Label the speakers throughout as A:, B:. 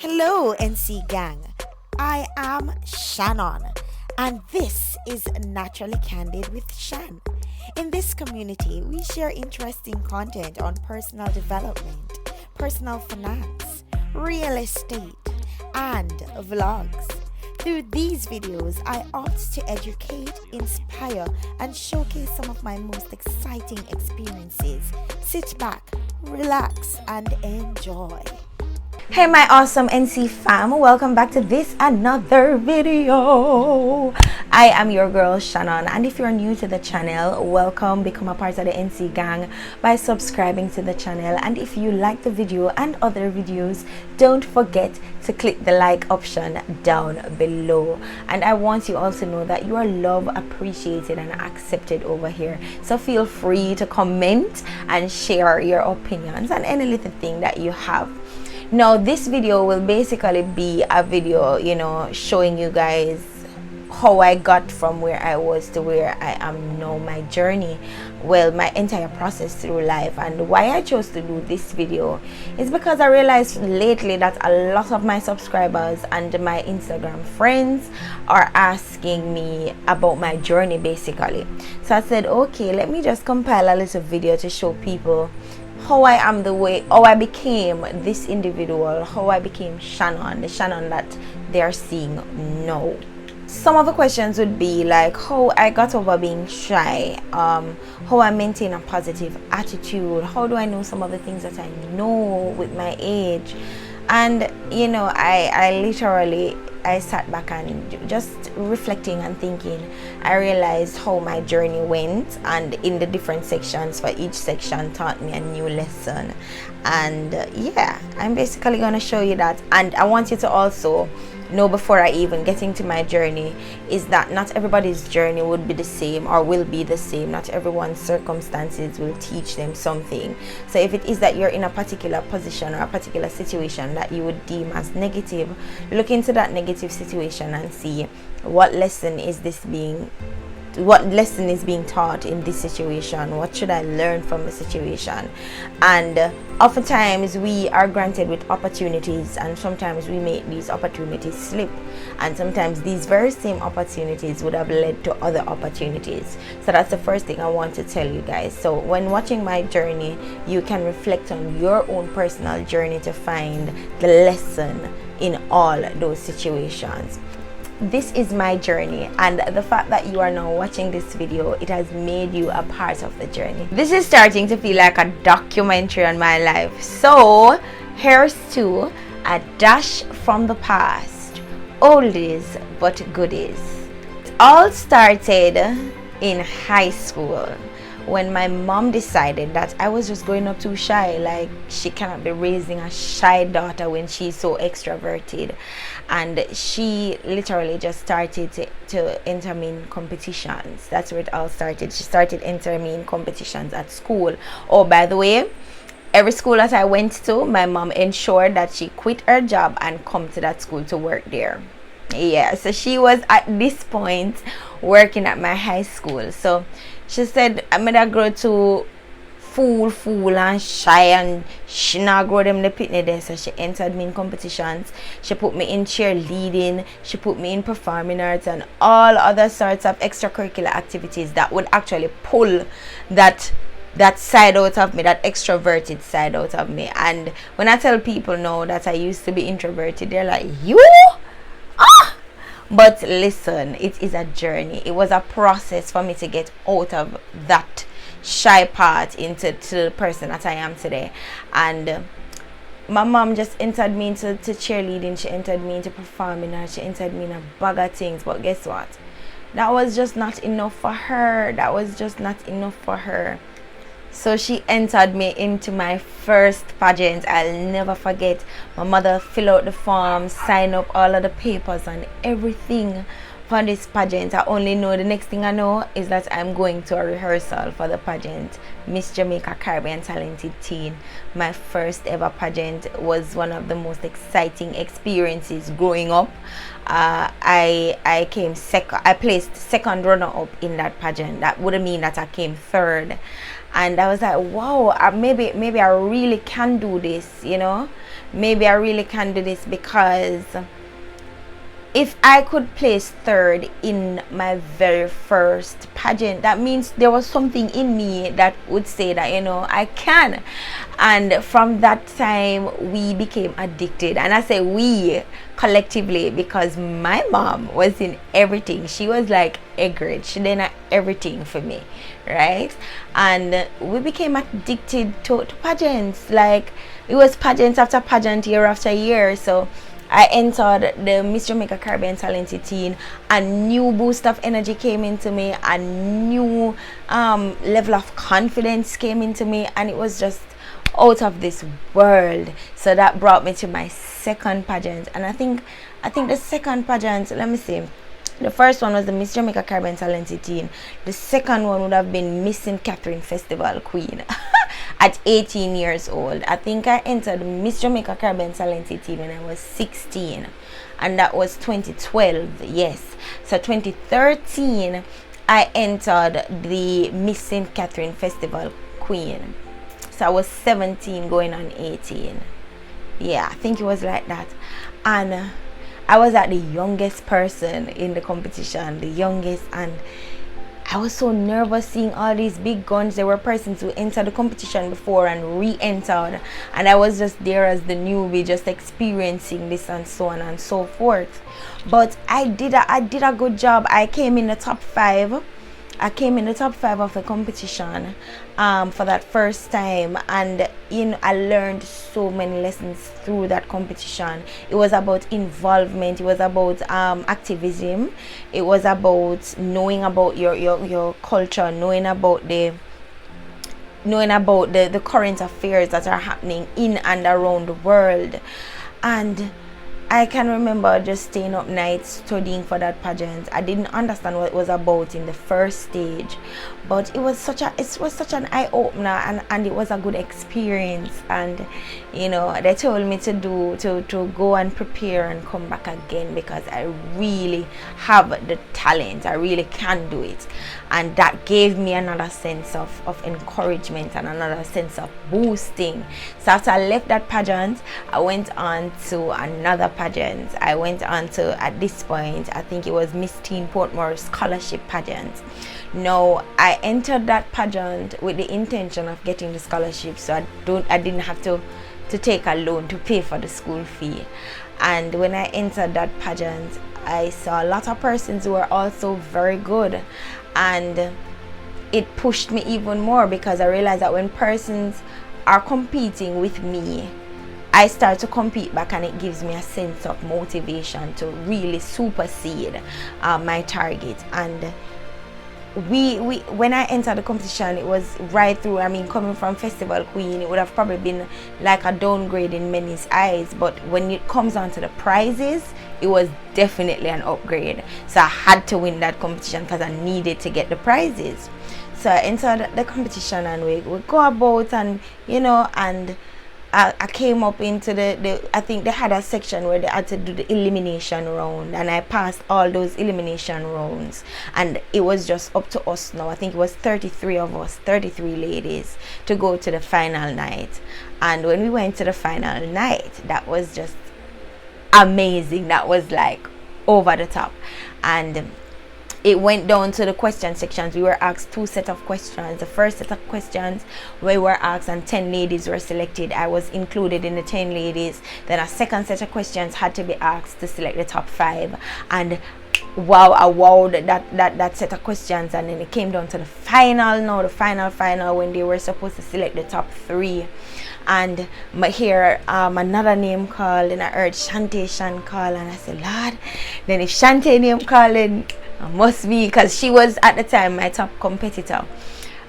A: Hello, NC Gang. I am Shannon, and this is Naturally Candid with Shan. In this community, we share interesting content on personal development, personal finance, real estate, and vlogs. Through these videos, I opt to educate, inspire, and showcase some of my most exciting experiences. Sit back, relax, and enjoy.
B: Hey my awesome NC fam, welcome back to this another video. I am your girl Shannon, and if you're new to the channel, welcome. Become a part of the NC gang by subscribing to the channel, and if you like the video and other videos, don't forget to click the like option down below. And I want you all to know that you are loved, appreciated, and accepted over here, so feel free to comment and share your opinions and any little thing that you have. Now this video will basically be a video, showing you guys how I got from where I was to where I am now, my journey, well, my entire process through life. And why I chose to do this video is because I realized lately that a lot of my subscribers and my Instagram friends are asking me about my journey basically. So I said, okay, let me just compile a little video to show people how I am, how I became this individual, how I became Shannon, the Shannon that they are seeing now. Some of the questions would be like how I got over being shy, how I maintain a positive attitude, how do I know some of the things that I know with my age. And I sat back and just reflecting and thinking, I realized how my journey went, and in the different sections, for each section taught me a new lesson. And yeah, I'm basically going to show you that. And I want you to also know, before I even get into my journey, is that not everybody's journey would be the same or will be the same. Not everyone's circumstances will teach them something. So if it is that you're in a particular position or a particular situation that you would deem as negative, look into that negative situation and see what lesson is being taught in this situation. What should I learn from the situation? And oftentimes we are granted with opportunities, and sometimes we make these opportunities slip, and sometimes these very same opportunities would have led to other opportunities. So that's the first thing I want to tell you guys. So when watching my journey, you can reflect on your own personal journey to find the lesson in all those situations. This is my journey, and the fact that you are now watching this video, it has made you a part of the journey. This is starting to feel like a documentary on my life. So here's to a dash from the past, oldies but goodies. It all started in high school when my mom decided that I was just growing up too shy. Like, she cannot be raising a shy daughter when she's so extroverted. And she literally just started to enter me in competitions. That's where it all started. She started entering me in competitions at school. Oh, by the way, every school that I went to, my mom ensured that she quit her job and come to that school to work there. Yeah, so she was at this point working at my high school. So she said I made her grow to fool and shy, and she not grow them the pitney there. So she entered me in competitions. She put me in cheerleading, she put me in performing arts and all other sorts of extracurricular activities that would actually pull that side out of me, that extroverted side out of me. And when I tell people now that I used to be introverted, they're like, you? But listen, it is a journey. It was a process for me to get out of that shy part into the person that I am today. And my mom just entered me into cheerleading, she entered me into performing arts, she entered me in a bag of things. But guess what? That was just not enough for her. So she entered me into my first pageant. I'll never forget. My mother filled out the forms, signed up all of the papers and everything for this pageant. I only know, the next thing I know is that I'm going to a rehearsal for the pageant, Miss Jamaica Caribbean Talented Teen. My first ever pageant was one of the most exciting experiences growing up. I came second. I placed second runner up in that pageant. That wouldn't mean that I came third. and I was like, wow, maybe I really can do this, maybe I really can do this, because if I could place third in my very first pageant, that means there was something in me that would say that, I can. And from that time, we became addicted. And I say we collectively, because my mom was in everything. She was like Egrid. She did everything for me, right? And we became addicted to pageants. Like, it was pageant after pageant, year after year. So I entered the Miss Jamaica Caribbean Talented Teen. A new boost of energy came into me. A new level of confidence came into me, and it was just out of this world. So that brought me to my second pageant, and I think the second pageant, let me see, the first one was the Miss Jamaica Caribbean Talented Teen. The second one would have been Miss St. Catherine Festival Queen. At 18 years old. I think I entered Miss Jamaica Caribbean Talented Teen when I was 16, and that was 2012. Yes, so 2013 I entered the Miss St. Catherine Festival Queen. So I was 17 going on 18. Yeah, I think it was like that. And I was like the youngest person in the competition, the youngest, and I was so nervous seeing all these big guns. There were persons who entered the competition before and re-entered, and I was just there as the newbie, just experiencing this and so on and so forth. But I did a good job. I came in the top 5. I came in the top 5 of the competition for that first time, and I learned so many lessons through that competition. It was about involvement, it was about activism, it was about knowing about your culture, knowing about the current affairs that are happening in and around the world. And I can remember just staying up nights studying for that pageant. I didn't understand what it was about in the first stage, but it was such an eye opener, and it was a good experience. And they told me to go and prepare and come back again, because I really have the talent. I really can do it, and that gave me another sense of encouragement and another sense of boosting. So after I left that pageant, I went on to another pageant. I went on to, at this point, I think it was Miss Teen Portmore Scholarship Pageant. Now, I entered that pageant with the intention of getting the scholarship, so I didn't have to take a loan to pay for the school fee. And when I entered that pageant, I saw a lot of persons who were also very good, and it pushed me even more, because I realized that when persons are competing with me, I start to compete back, and it gives me a sense of motivation to really supersede my target. And when I entered the competition, it was right through. I mean, coming from Festival Queen, it would have probably been like a downgrade in many's eyes, but when it comes on to the prizes, it was definitely an upgrade. So I had to win that competition because I needed to get the prizes. So I entered the competition, and we go about, and and I came up into the I think they had a section where they had to do the elimination round, and I passed all those elimination rounds, and it was just up to us now. I think it was 33 of us, 33 ladies, to go to the final night. And when we went to the final night, that was just amazing. That was like over the top. And it went down to the question sections. We were asked 2 sets of questions. The first set of questions we were asked, and 10 ladies were selected. I was included in the 10 ladies. Then a second set of questions had to be asked to select the top 5. And wow, I wowed that set of questions. And then it came down to the final, when they were supposed to select the top 3. And here another name called, and I heard Shan call, and I said, Lord, then if Shantae name calling, I must be, because she was at the time my top competitor.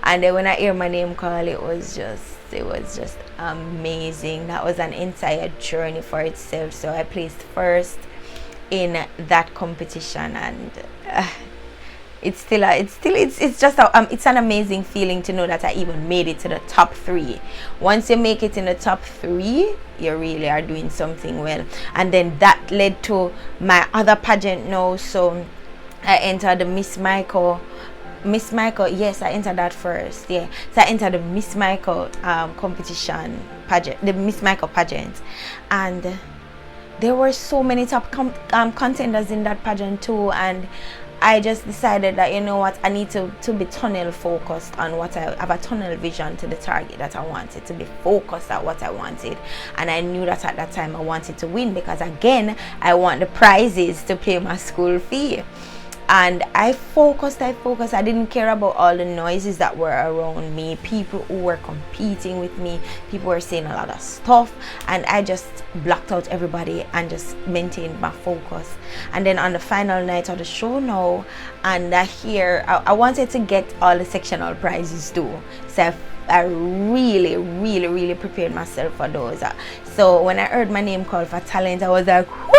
B: And then when I hear my name call, it was just amazing. That was an entire journey for itself. So I placed first in that competition, and it's an amazing feeling to know that I even made it to the top 3. Once you make it in the top 3, you really are doing something well. And then that led to my other pageant now. So I entered the Miss Michael Miss Michael, yes, I entered that first. Yeah, so I entered the Miss Michael competition pageant, the Miss Michael pageant, and there were so many top contenders in that pageant too. And I just decided that, you know what, I need to be tunnel focused on what I have, a tunnel vision to the target that I wanted, to be focused at what I wanted. And I knew that at that time I wanted to win, because again, I want the prizes to pay my school fee. And I focused. I didn't care about all the noises that were around me, people who were competing with me, people were saying a lot of stuff, and I just blocked out everybody and just maintained my focus. And then on the final night of the show now, and I wanted to get all the sectional prizes too, so I really prepared myself for those. So when I heard my name called for talent, I was like, whoo,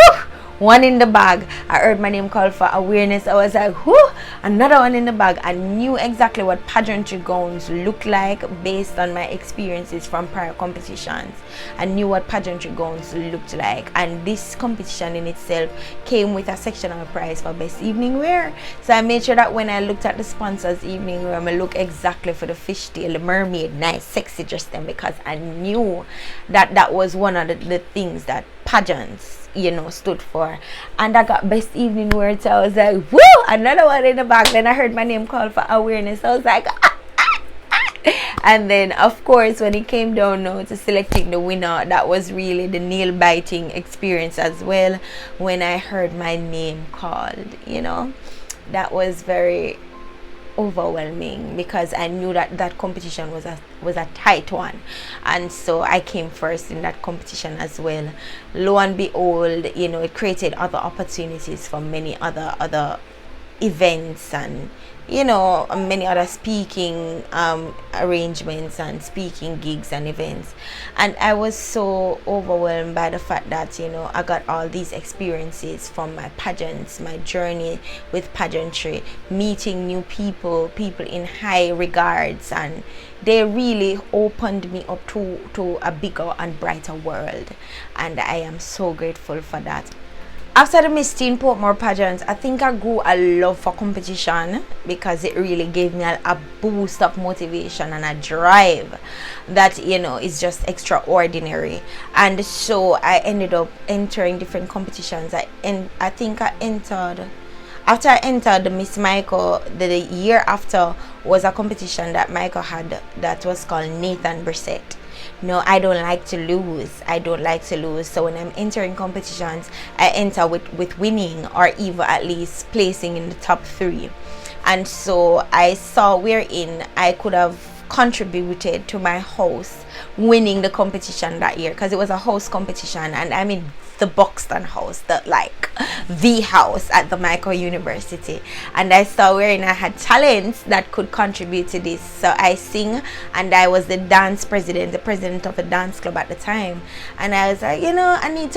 B: one in the bag. I heard my name called for awareness. I was like, whoo, another one in the bag. I knew exactly what pageantry gowns look like based on my experiences from prior competitions. I knew what pageantry gowns looked like, and this competition in itself came with a sectional prize for best evening wear. So I made sure that when I looked at the sponsors evening wear, I look exactly for the fishtail, the mermaid, nice sexy dress them, because I knew that that was one of the things that pageants, you know, stood for. And I got best evening wear, so I was like, woo, another one in the bag. Then I heard my name called for awareness. I was like, and then of course when it came down now to selecting the winner, that was really the nail biting experience as well. When I heard my name called, you know, that was very overwhelming, because I knew that that competition was a tight one, and so I came first in that competition as well. Lo and behold, you know, it created other opportunities for many other events, and you know, many other speaking arrangements and speaking gigs and events. And I was so overwhelmed by the fact that, you know, I got all these experiences from my pageants, my journey with pageantry, meeting new people in high regards, and they really opened me up to a bigger and brighter world, and I am so grateful for that. After the Miss Teen Portmore pageant, I think I grew a love for competition, because it really gave me a boost of motivation and a drive that, you know, is just extraordinary. And so I ended up entering different competitions. I think I entered, after I entered the Miss Michael, the year after was a competition that Michael had that was called Nathan Brissett. No, I don't like to lose. So when I'm entering competitions, I enter with winning, or even at least placing in the top 3. And so I saw wherein I could have contributed to my house winning the competition that year, because it was a house competition, and I mean the Buxton house, the house at the Michael University. And I saw wherein I had talents that could contribute to this. So I sing, and I was the president of a dance club at the time. And I was like, you know, I need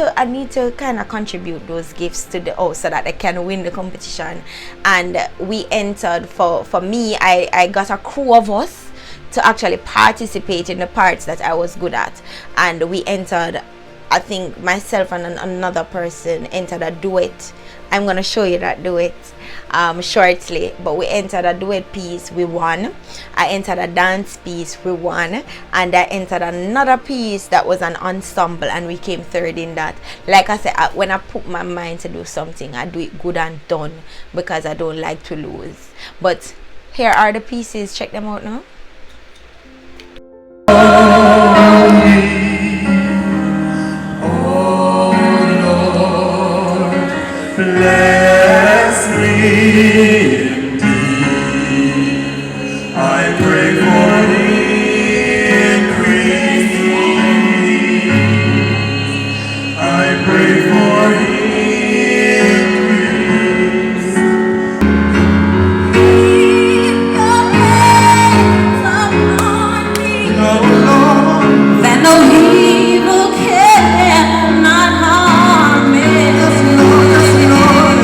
B: to kind of contribute those gifts to the house so that I can win the competition. And we entered, for me, I got a crew of us to actually participate in the parts that I was good at. And we entered, I think myself and another person entered a duet. I'm going to show you that duet shortly. But we entered a duet piece, we won. I entered a dance piece, we won. And I entered another piece that was an ensemble, and we came third in that. Like I said, when I put my mind to do something, I do it good and done, because I don't like to lose. But here are the pieces. Check them out now.
C: Bless me indeed. I pray for the increase. I pray for the increase. Keep your hands upon me, oh Lord, that no evil cannot harm me. Yes, Lord, yes, Lord.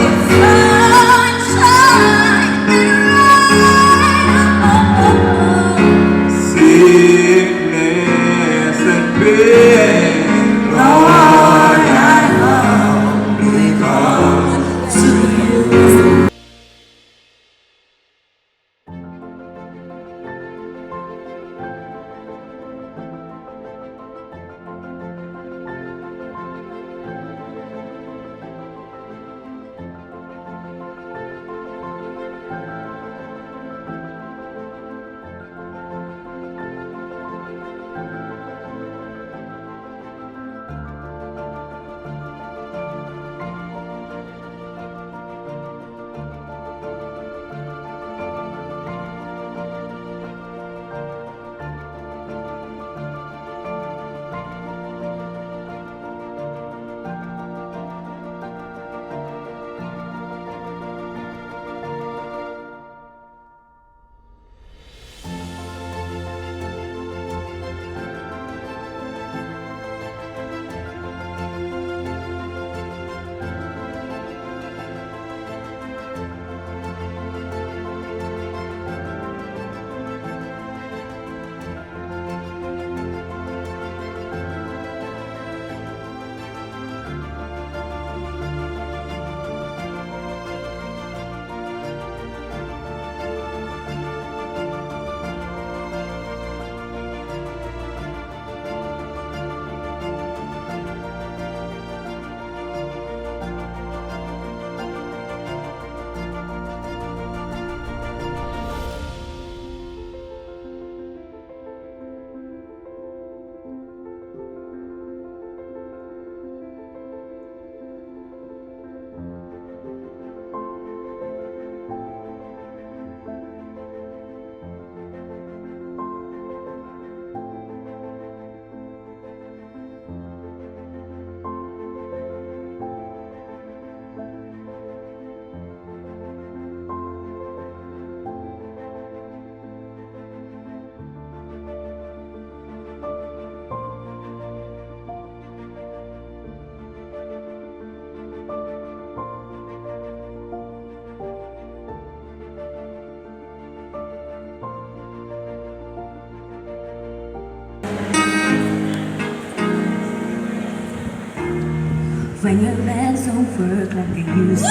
C: when your legs don't work like they used to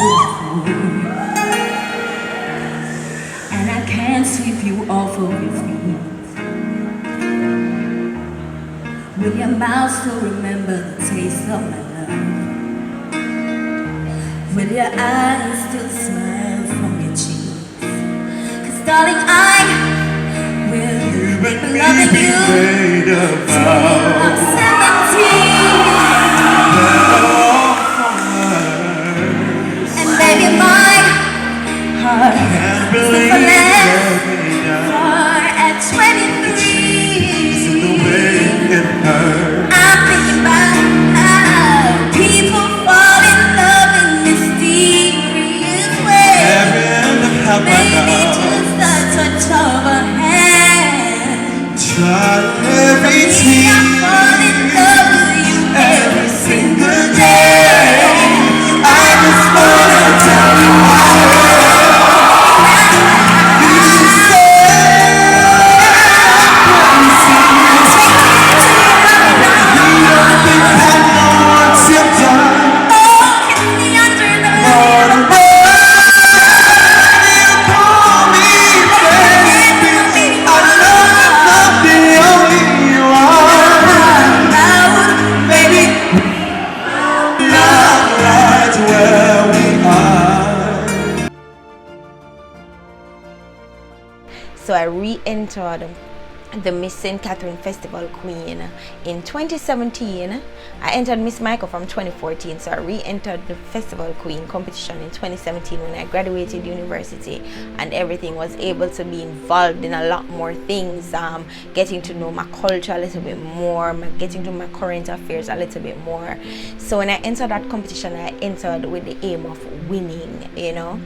C: before, and I can't sweep you off of your feet. Will your mouth still remember the taste of my love? Will your eyes still smile from your cheeks? 'Cause darling, I will be loving you till I'm 17. And baby, my heart is far at 23. I'm thinking about how people fall in love in mysterious ways. Maybe just a touch of a hand.
D: Every
C: Me, I fall in love with you every single day.
D: I just wanna tell you you should
B: So I re-entered the Miss St. Catherine Festival Queen in 2017. I entered Miss Michael from 2014, so I re-entered the Festival Queen competition in 2017 when I graduated university, and everything was able to be involved in a lot more things, getting to know my culture a little bit more, getting to my current affairs a little bit more. So when I entered that competition, I entered with the aim of winning, you know,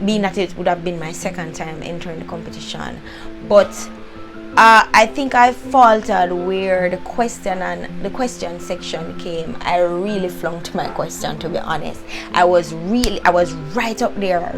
B: being that it would have been my second time entering the competition. But I think I faltered where the question section came. I really flunked my question, to be honest. I was right up there.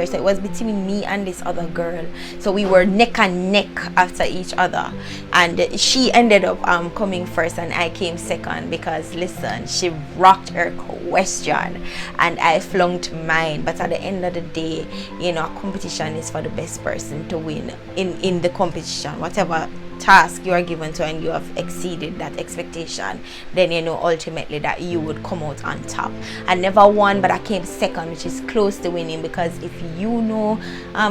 B: So it was between me and this other girl. So we were neck and neck after each other, and she ended up coming first and I came second because, listen, she rocked her question and I flunked mine. But at the end of the day, you know, a competition is for the best person to win in the competition. Whatever task you are given to and you have exceeded that expectation, then you know ultimately that you would come out on top. I never won, but I came second, which is close to winning, because if you know,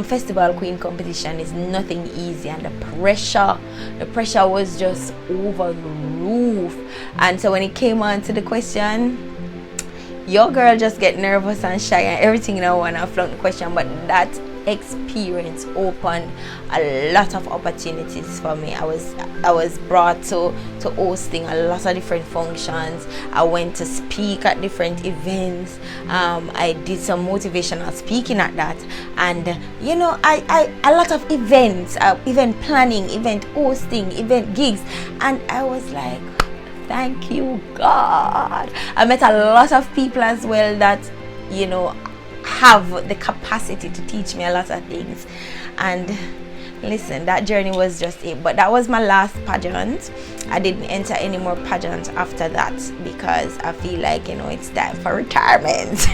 B: Festival Queen competition is nothing easy, and the pressure was just over the roof. And so when it came on to the question, your girl just get nervous and shy and everything, you know, when I flunked the question. But that experience opened a lot of opportunities for me. I was brought to hosting a lot of different functions. I went to speak at different events. I did some motivational speaking at that, and you know, I a lot of events, event planning, event hosting, event gigs, and I was like, thank you, God. I met a lot of people as well that, you know, have the capacity to teach me a lot of things. And listen, that journey was just it. But that was my last pageant. I didn't enter any more pageants after that because I feel like, you know, it's time for retirement.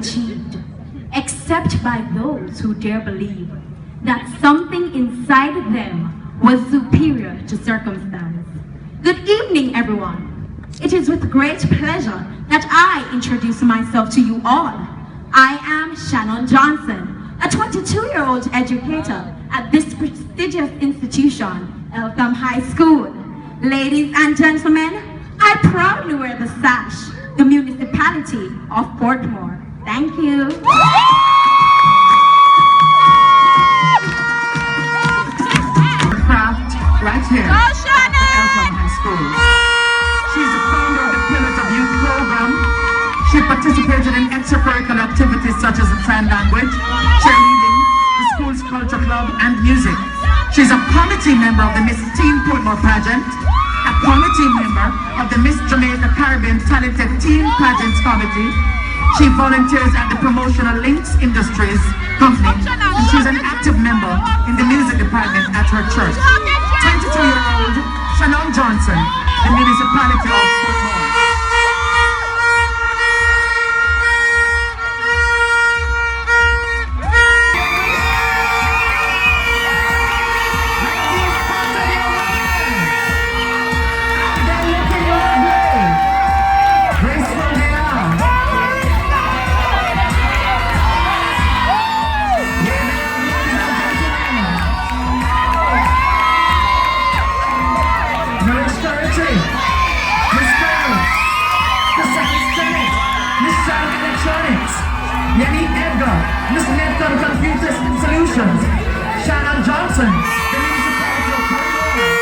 C: achieved, except by those who dare believe that something inside them was superior to circumstance. Good evening, everyone. It is with great pleasure that I introduce myself to you all. I am Shannon Johnson, a 22-year-old educator at this prestigious institution, Eltham High School. Ladies and gentlemen, I proudly wear the sash, the municipality of Portmore. Thank you.
E: Craft right here at the Eltham High School. She's the founder of the Pillars of Youth program. She participated in extracurricular activities such as sign language, cheerleading, the school's culture club, and music. She's a committee member of the Miss Teen Portmore pageant, a committee member of the Miss Jamaica Caribbean Talented Teen Pageants Committee. She volunteers at the Promotional Links Industries Company, and she's an active member in the music department at her church. 22-year-old Shannon Johnson, the municipality of Portmore. Miss Netcom Computers and Solutions, Shannon Johnson, the municipality of Portmore,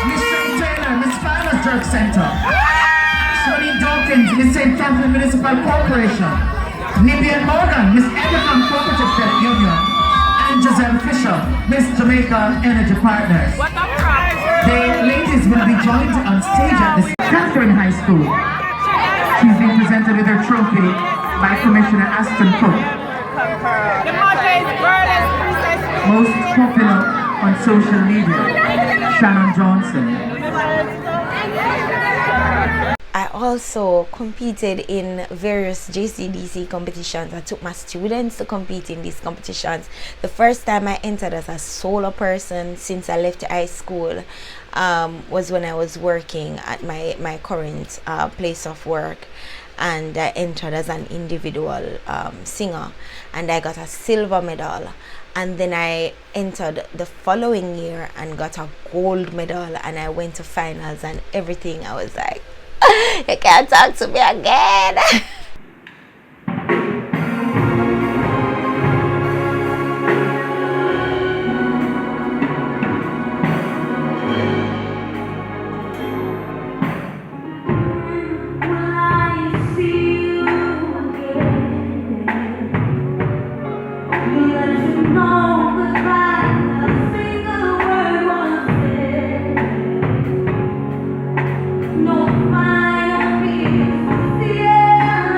E: Miss Sean Taylor, Miss Farmers Drug Center, Sonny Dawkins, Miss St. Catherine Municipal Corporation, Nibian Morgan, Miss Edicom Cooperative Credit Union, and Giselle Fisher, Miss Jamaica Energy Partners. The ladies will be joined on stage at the Catherine High School. She's being presented with her trophy by Commissioner Aston Cook. Most popular on social media, Shannon Johnson.
B: I also competed in various JCDC competitions. I took my students to compete in these competitions. The first time I entered as a solo person since I left high school was when I was working at my current place of work, and I entered as an individual singer, and I got a silver medal. And then I entered the following year and got a gold medal, and I went to finals and everything. I was like, you can't talk to me again.
C: No, my fears, yeah.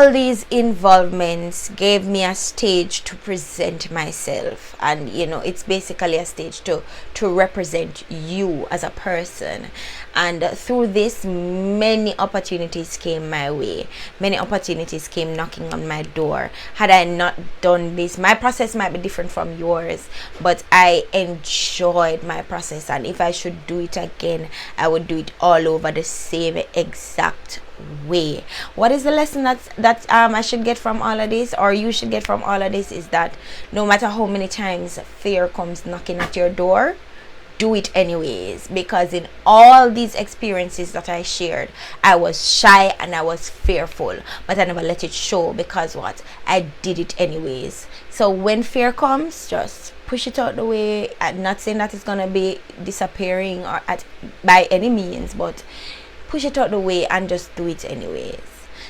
B: all these involvements gave me a stage to present myself, and it's basically a stage to represent you as a person. And through this, many opportunities came my way, many opportunities came knocking on my door. Had I not done this, my process might be different from yours, but I enjoyed my process, and if I should do it again, I would do it all over the same exact way. What is the lesson that I should get from all of this, or you should get from all of this, is that no matter how many times fear comes knocking at your door, do it anyways. Because in all these experiences that I shared, I was shy and I was fearful, but I never let it show, because what? I did it anyways. So when fear comes, just push it out the way. I'm not saying that it's gonna be disappearing or by any means, but push it out the way and just do it anyways.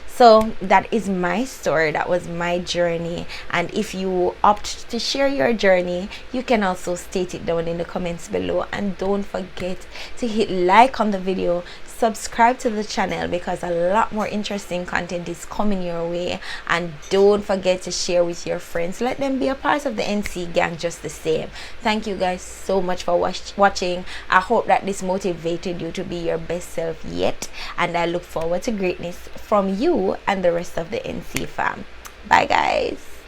B: So that is my story, that was my journey. And if you opt to share your journey, you can also state it down in the comments below. And don't forget to hit like on the video, subscribe to the channel, because a lot more interesting content is coming your way. And don't forget to share with your friends, let them be a part of the NC gang just the same. Thank you guys so much for watching. I hope that this motivated you to be your best self yet, and I look forward to greatness from you and the rest of the NC fam. Bye guys.